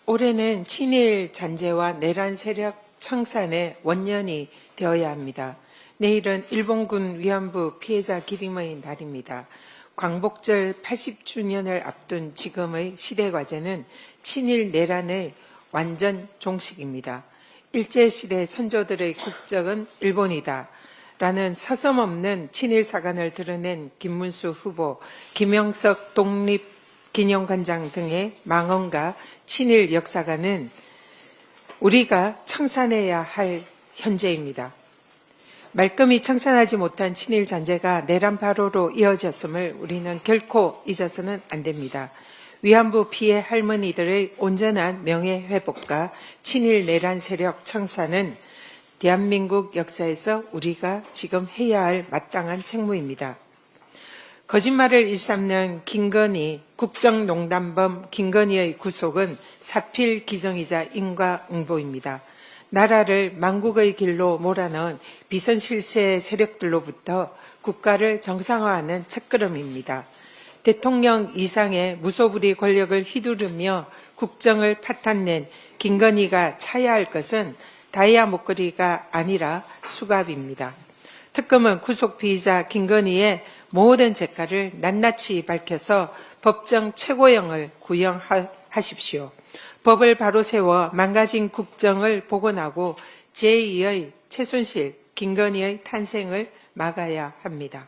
올해는 친일 잔재와 내란 세력 청산의 원년이 되어야 합니다. 내일은 일본군 위안부 피해자 기림의 날입니다. 광복절 80주년을 앞둔 지금의 시대과제는 친일 내란의 완전 종식입니다. 일제시대 선조들의 국적은 일본이다 라는 서슴없는 친일사관을 드러낸 김문수 후보, 김영석 독립기념관장 등의 망언과 친일 역사가는 우리가 청산해야 할 현재입니다. 말끔히 청산하지 못한 친일 잔재가 내란 발호로 이어졌음을 우리는 결코 잊어서는 안 됩니다. 위안부 피해 할머니들의 온전한 명예회복과 친일 내란 세력 청산은 대한민국 역사에서 우리가 지금 해야 할 마땅한 책무입니다. 거짓말을 일삼는 김건희 국정농단범 김건희의 구속은 사필 기정이자 인과응보입니다. 나라를 망국의 길로 몰아넣은 비선실세 세력들로부터 국가를 정상화하는 첫걸음입니다. 대통령 이상의 무소불위 권력을 휘두르며 국정을 파탄낸 김건희가 차야 할 것은 다이아 목걸이가 아니라 수갑입니다. 특검은 구속 피의자 김건희의 모든 죄가를 낱낱이 밝혀서 법정 최고형을 구형하십시오. 법을 바로 세워 망가진 국정을 복원하고 제2의 최순실, 김건희의 탄생을 막아야 합니다.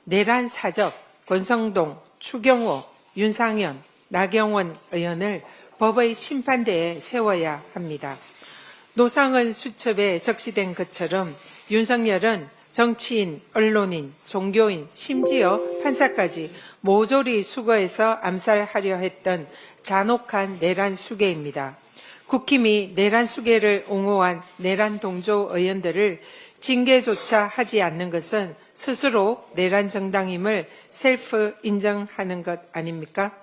내란 사적, 권성동, 추경호, 윤상현, 나경원 의원을 법의 심판대에 세워야 합니다. 노상은 수첩에 적시된 것처럼 윤석열은 정치인, 언론인, 종교인, 심지어 판사까지 모조리 수거해서 암살하려 했던 잔혹한 내란 수괴입니다. 국힘이 내란 수괴를 옹호한 내란 동조 의원들을 징계조차 하지 않는 것은 스스로 내란 정당임을 셀프 인정하는 것 아닙니까?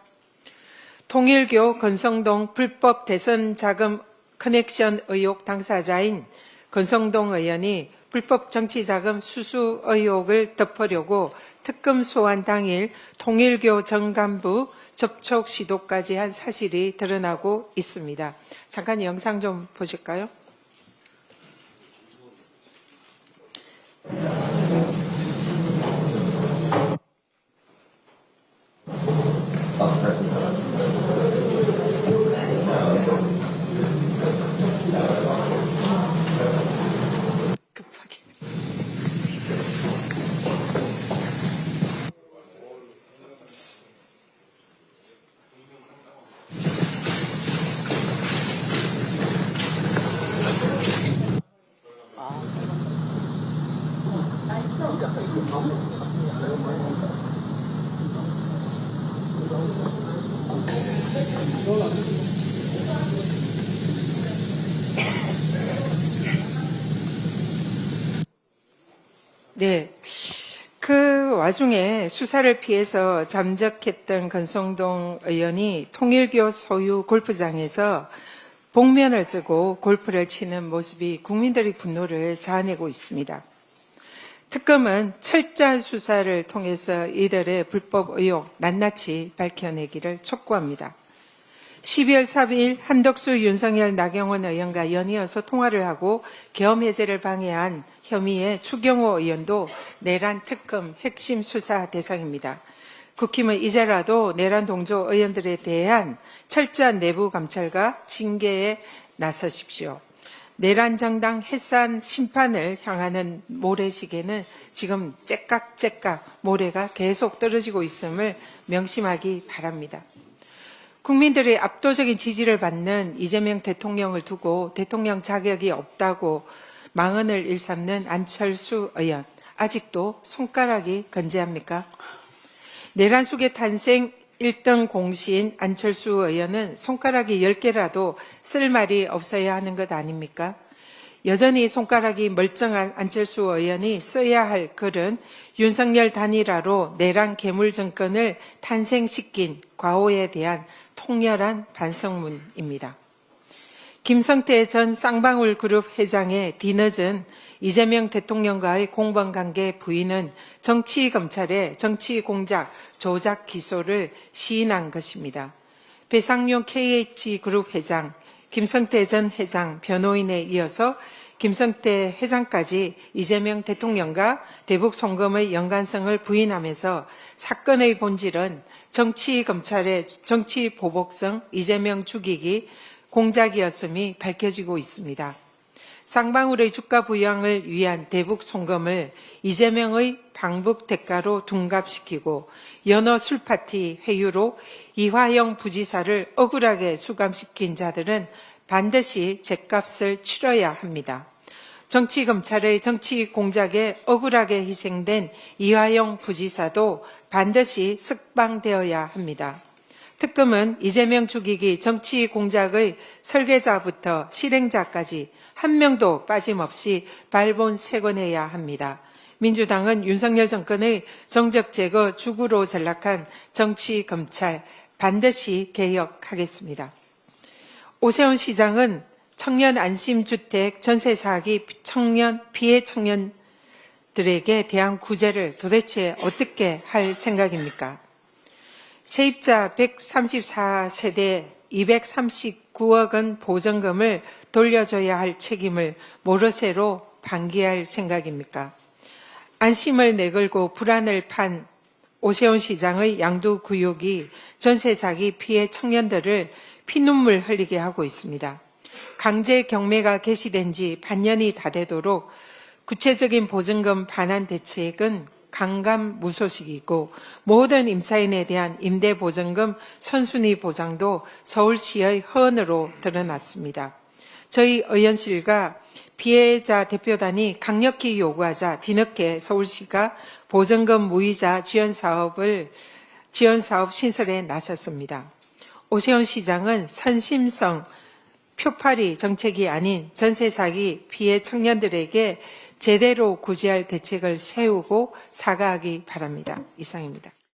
통일교 권성동 불법 대선 자금 커넥션 의혹 당사자인 권성동 의원이 불법 정치자금 수수 의혹을 덮으려고 특검 소환 당일 통일교 전 간부 접촉 시도까지 한 사실이 드러나고 있습니다. 잠깐 영상 좀 보실까요? 네, 그 와중에 수사를 피해서 잠적했던 권성동 의원이 통일교 소유 골프장에서 복면을 쓰고 골프를 치는 모습이 국민들의 분노를 자아내고 있습니다. 특검은 철저한 수사를 통해서 이들의 불법 의혹 낱낱이 밝혀내기를 촉구합니다. 12월 4일 한덕수, 윤석열, 나경원 의원과 연이어서 통화를 하고 계엄 해제를 방해한 혐의의 추경호 의원도 내란 특검 핵심 수사 대상입니다. 국힘은 이제라도 내란 동조 의원들에 대한 철저한 내부 감찰과 징계에 나서십시오. 내란 정당 해산 심판을 향하는 모래시계는 지금 째깍째깍 모래가 계속 떨어지고 있음을 명심하기 바랍니다. 국민들의 압도적인 지지를 받는 이재명 대통령을 두고 대통령 자격이 없다고 망언을 일삼는 안철수 의원, 아직도 손가락이 건재합니까? 내란 속의 탄생 1등 공시인 안철수 의원은 손가락이 10개라도 쓸 말이 없어야 하는 것 아닙니까? 여전히 손가락이 멀쩡한 안철수 의원이 써야 할 글은 윤석열 단일화로 내란 괴물 정권을 탄생시킨 과오에 대한 통렬한 반성문입니다. 김성태 전 쌍방울 그룹 회장의 뒤늦은 이재명 대통령과의 공범관계 부인은 정치검찰의 정치공작 조작 기소를 시인한 것입니다. 배상용 KH그룹 회장, 김성태 전 회장 변호인에 이어서 김성태 회장까지 이재명 대통령과 대북 송금의 연관성을 부인하면서 사건의 본질은 정치검찰의 정치보복성 이재명 죽이기 공작이었음이 밝혀지고 있습니다. 쌍방울의 주가 부양을 위한 대북 송금을 이재명의 방북 대가로 둔갑시키고 연어 술파티 회유로 이화영 부지사를 억울하게 수감시킨 자들은 반드시 죗값을 치러야 합니다. 정치검찰의 정치 공작에 억울하게 희생된 이화영 부지사도 반드시 석방되어야 합니다. 특검은 이재명 죽이기 정치 공작의 설계자부터 실행자까지 한 명도 빠짐없이 발본색원해야 합니다. 민주당은 윤석열 정권의 정적 제거 주구로 전락한 정치검찰 반드시 개혁하겠습니다. 오세훈 시장은 청년 안심주택 전세 사기 피해 청년들에게 대한 구제를 도대체 어떻게 할 생각입니까? 세입자 134세대 239억 원 보전금을 돌려줘야 할 책임을 모르쇠로 방기할 생각입니까? 안심을 내걸고 불안을 판 오세훈 시장의 양두구역이 전세 사기 피해 청년들을 피눈물 흘리게 하고 있습니다. 강제 경매가 개시된 지 반년이 다 되도록 구체적인 보증금 반환 대책은 강감무소식이고 모든 임차인에 대한 임대보증금 선순위 보장도 서울시의 허언으로 드러났습니다. 저희 의원실과 피해자 대표단이 강력히 요구하자 뒤늦게 서울시가 보증금 무이자 지원사업 신설에 나섰습니다. 오세훈 시장은 선심성 표파리 정책이 아닌 전세 사기 피해 청년들에게 제대로 구제할 대책을 세우고 사과하기 바랍니다. 이상입니다.